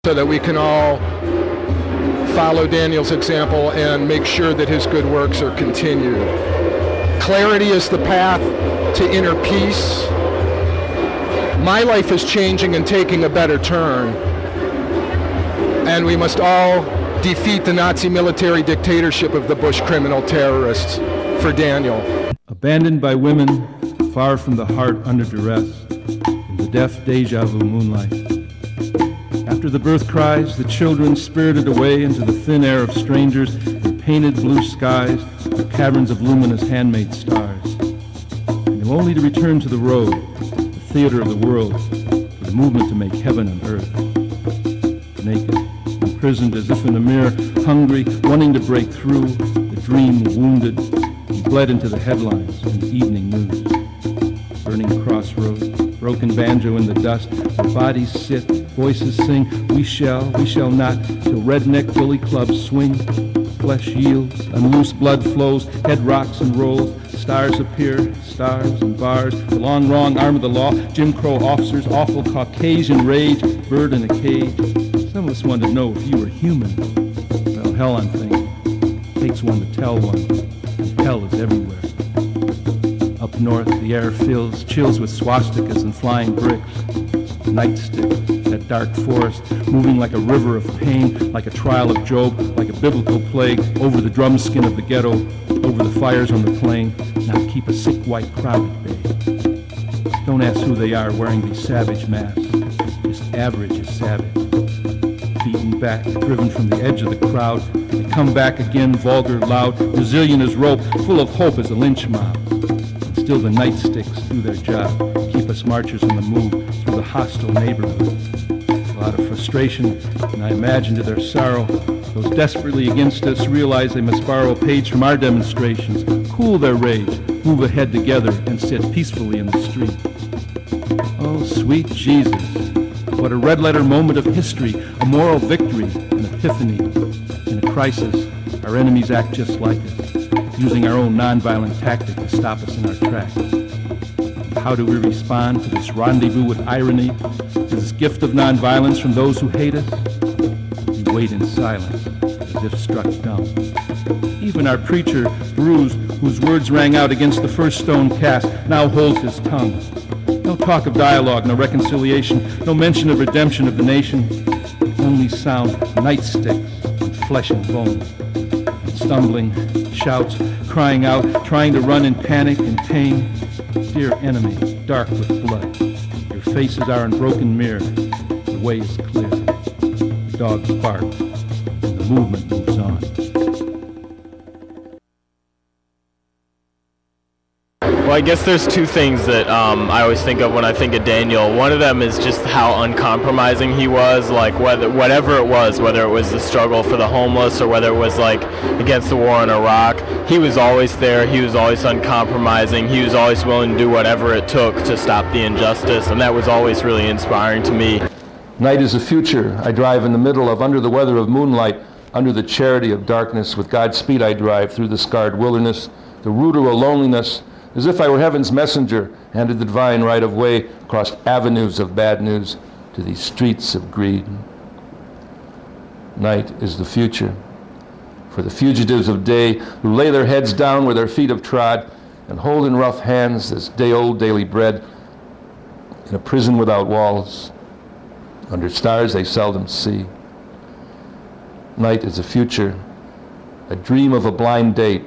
so that we can all follow Daniel's example and make sure that his good works are continued. Clarity is the path to inner peace. My life is changing and taking a better turn, and we must all defeat the Nazi military dictatorship of the Bush criminal terrorists for Daniel. Abandoned by women, far from the heart under duress, in the deaf deja vu moonlight. After the birth cries, the children spirited away into the thin air of strangers, their painted blue skies, their caverns of luminous handmade stars. And only to return to the road, the theater of the world, for the movement to make heaven and earth. Naked, imprisoned as if in a mirror, hungry, wanting to break through, the dream wounded, he bled into the headlines and the evening news. Burning crossroads, broken banjo in the dust, our bodies sit, voices sing, we shall not, till redneck billy clubs swing, flesh yields, and loose blood flows, head rocks and rolls, stars appear, stars and bars, the long wrong arm of the law, Jim Crow officers, awful Caucasian rage, bird in a cage. Some of us wanted to know if you were human. Well, hell I'm thinking, takes one to tell one, and hell is everywhere. Up north, the air fills, chills with swastikas and flying bricks. Nightsticks, that dark forest, moving like a river of pain, like a trial of Job, like a biblical plague, over the drum skin of the ghetto, over the fires on the plain. Now keep a sick white crowd at bay. Don't ask who they are wearing these savage masks. Just average is savage. Beaten back, driven from the edge of the crowd, they come back again, vulgar, loud, resilient as rope, full of hope as a lynch mob. Still the nightsticks do their job, keep us marchers on the move through the hostile neighborhood. A lot of frustration, and I imagine to their sorrow, those desperately against us realize they must borrow a page from our demonstrations, cool their rage, move ahead together, and sit peacefully in the street. Oh, sweet Jesus, what a red-letter moment of history, a moral victory, an epiphany. In a crisis, our enemies act just like us, using our own nonviolent tactic to stop us in our tracks. How do we respond to this rendezvous with irony, to this gift of nonviolence from those who hate us? We wait in silence, as if struck dumb. Even our preacher, Bruce, whose words rang out against the first stone cast, now holds his tongue. No talk of dialogue, no reconciliation, no mention of redemption of the nation. Only sound nightsticks and flesh and bone. Stumbling, shouts, crying out, trying to run in panic and pain. Dear enemy, dark with blood, your faces are in broken mirror. The way is clear. The dogs bark, and the movement moves on. Well, I guess there's two things that I always think of when I think of Daniel. One of them is just how uncompromising he was, like whatever it was, whether it was the struggle for the homeless or whether it was like against the war in Iraq, he was always there, he was always uncompromising, he was always willing to do whatever it took to stop the injustice, and that was always really inspiring to me. Night is the future. I drive in the middle of under the weather of moonlight, under the charity of darkness. With God's speed I drive through the scarred wilderness, the route of loneliness, as if I were heaven's messenger, handed the divine right of way across avenues of bad news to these streets of greed. Night is the future. For the fugitives of day who lay their heads down where their feet have trod and hold in rough hands this day-old daily bread in a prison without walls, under stars they seldom see. Night is the future, a dream of a blind date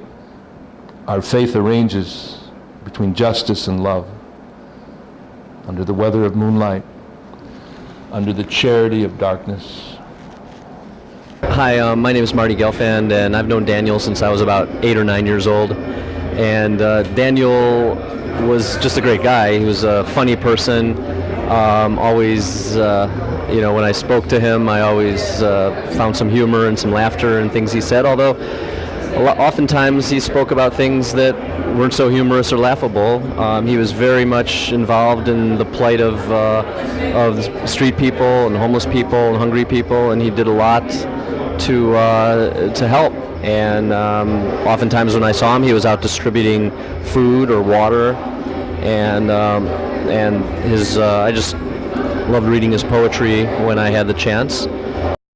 our faith arranges between justice and love, under the weather of moonlight, under the charity of darkness. Hi, my name is Marty Gelfand, and I've known Daniel since I was about 8 or 9 years old. And Daniel was just a great guy. He was a funny person. Always, when I spoke to him, I always found some humor and some laughter in things he said, although oftentimes he spoke about things that weren't so humorous or laughable. He was very much involved in the plight of street people and homeless people and hungry people, and he did a lot to help. And oftentimes when I saw him, he was out distributing food or water, and his I just loved reading his poetry when I had the chance.